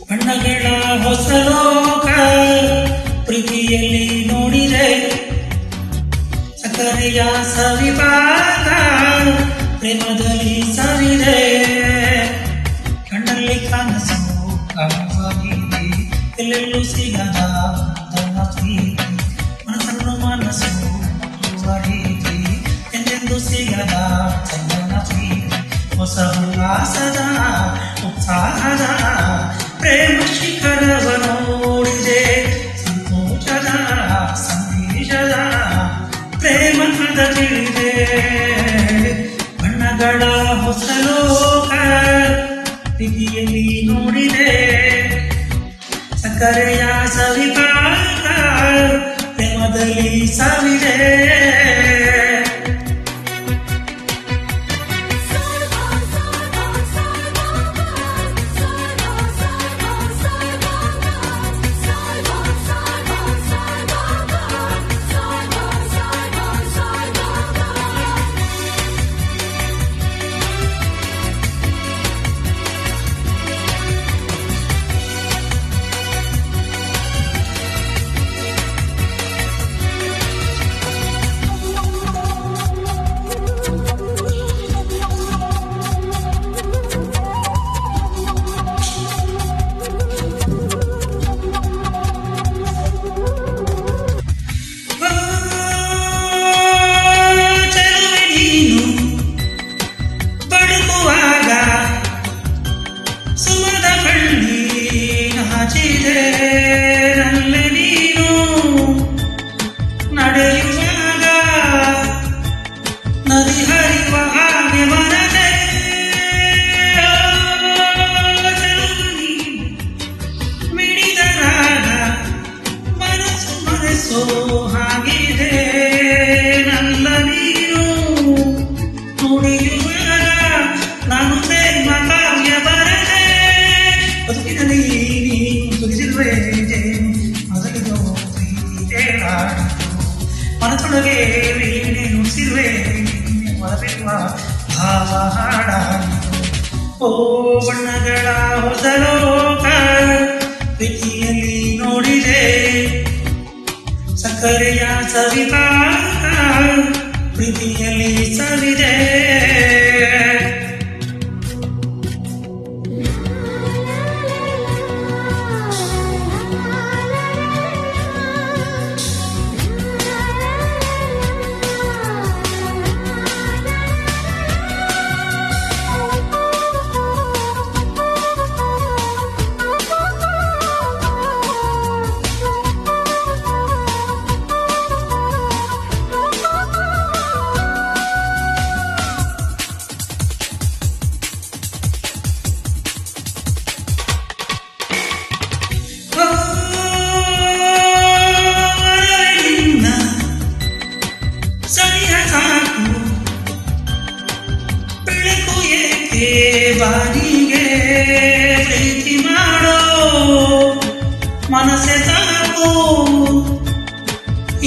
ಬಣ್ಣಗಳ ಹೊಸ ಲೋಕ ಪ್ರೀತಿಯಲ್ಲಿ ನೋಡಿದೆ, ಸಕ್ಕರೆಯ ಸವಿಭಾಗ ಪ್ರೇಮದಲ್ಲಿ ಸವಿದೆ. ಕಣ್ಣಲ್ಲಿ ಕನಸು ಕಾಣುವಾಗಿದೆ, ಎಲ್ಲೆಲ್ಲೂ ಸಿಗದ ನನ್ನ ಪ್ರೀತಿ, ಮನಸ್ಸನ್ನು ಮನಸ್ಸು ರೀತಿ ಎಂದೆಂದು ಸಿಗದ ಚಂದನ ಪ್ರೀತಿ. ಹೊಸ ಉಲ್ಲಾಸದ ಉತ್ಸಾಹದ ಪ್ರೇಮ ಶಿಖರವ ನೋಡಿದೆ, ಸಂತೋಷದ ಸಂದೇಶದ ಪ್ರೇಮ ಪದ ತಿಳಿದೆ. ಬಣ್ಣಗಳ ಹೊಸ ಲೋಕ ಪ್ರೀತಿಯಲ್ಲಿ ನೋಡಿದೆ, ಸಕ್ಕರೆಯ ಸವಿಭಾಗ ಪ್ರೇಮದಲ್ಲಿ ಸವಿದೆ. ನಲ್ಲೆ ನೀನು ನಡೆಯುವಾಗ ನದಿ ಹರಿವ ಹಾಗೆ ಮನದೆ ಮಿಡಿದ ರಾಗ ಮನಸ್ಸು ಮನಸ್ಸು ಹಾಗಿದೆ. ನಲ್ಲ ನೀನು ನುಡಿಯುವಾಗ ನಾನು ಪ್ರೇಮ ಕಾವ್ಯ ಬರದೆ, ಬದುಕಿನಲ್ಲಿ ಮನಸೊಳಗೆ ವೀಣೆ ನುಡಿಸಿರುವೆ, ಹೊರಬಿಡುವ ಭಾವ ಹಾಡಾಯಿತು. ಓ ಬಣ್ಣಗಳ ಹೊಸ ಲೋಕ ಪ್ರೀತಿಯಲ್ಲಿ ನೋಡಿದೆ, ಸಕ್ಕರೆಯ ಸವಿಭಾಗ ಪ್ರೀತಿಯಲ್ಲಿ ಸವಿದೆ. ಬಾನಿಗೆ ಪ್ರೀತಿ ಮಾಡೋ ಮನಸ್ಸೆ ಸಾಕು,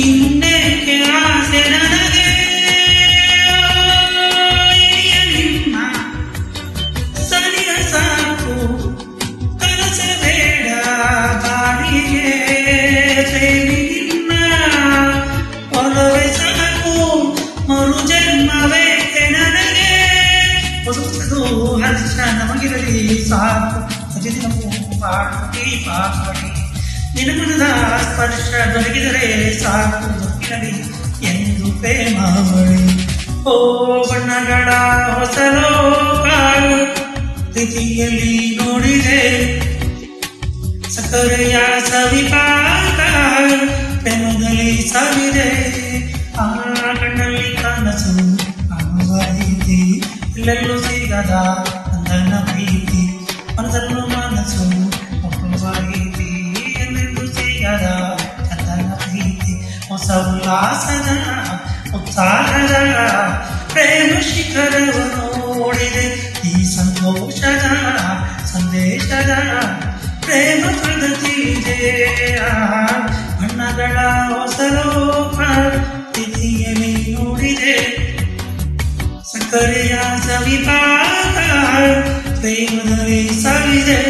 ಇನ್ನೇಕೆ ಆಸೆ ನನಗೆ. ನಿನ್ನ ಸನಿಹ ಸಾಕು, ಕನಸೆ ಬೇಡ ಬಾನಿಗೆ. ನಿನ್ನ ಒಲವೇ ಸಾಕು, ಮರು ಜನ್ಮವೇ ನನಗೆ. ಹರ್ಷ ನಮಗಿರಲಿ ಸಾಕು, ಪ್ರತಿದಿನವೂ ಪಾಡಿ ಪಾಡಿ ನಿನ್ನ ಮನದ ಸ್ಪರ್ಶ ದೊರಕಿದರೆ ಸಾಕು, ದೊರಕಿರಲಿ ಎಂದು ಪ್ರೇಮಾವಳಿ. ಓ ಬಣ್ಣಗಳ ಹೊಸ ಲೋಕ ಪ್ರೀತಿಯಲ್ಲಿ ನೋಡಿದೆ ಸಕ್ಕರೆಯ ಸವಿಪಾಕ ಪ್ರೇಮದಲ್ಲಿ ಸಾವಿದೆ ಆ ಕಣ್ಣಲ್ಲಿ ಕನಸು ಕಾಣುವ ರೀತಿ ಎಲ್ಲೆಲ್ಲೂ ಸಿಗದ ನನ್ನ ಪ್ರೀತಿ ಮನದಲ್ಲೂ ಮನಸ್ಸು ಒಪ್ಪುವ ರೀತಿ ಎಲ್ಲೆಲ್ಲೂ ಸಿಗದ ಚಂದನ ಪ್ರೀತಿ ಹೊಸ ಉಲ್ಲಾಸದ ಉತ್ಸಾಹದ ಪ್ರೇಮ ಶಿಖರವನ್ನು ನೋಡಿದೆ ಈ ಸಂತೋಷದ ಸಂದೇಶದ ಪ್ರೇಮ ಪ್ರಗತಿದೆ ಬಣ್ಣಗಳ ಹೊಸ ಲೋಕ ಪ್ರೀತಿಯಲ್ಲಿ ನೋಡಿದೆ ಸಕ್ಕರೆಯ ಸವಿಪಾಕ ಪ್ರೇಮದಲ್ಲಿ ಸಾವಿದೆ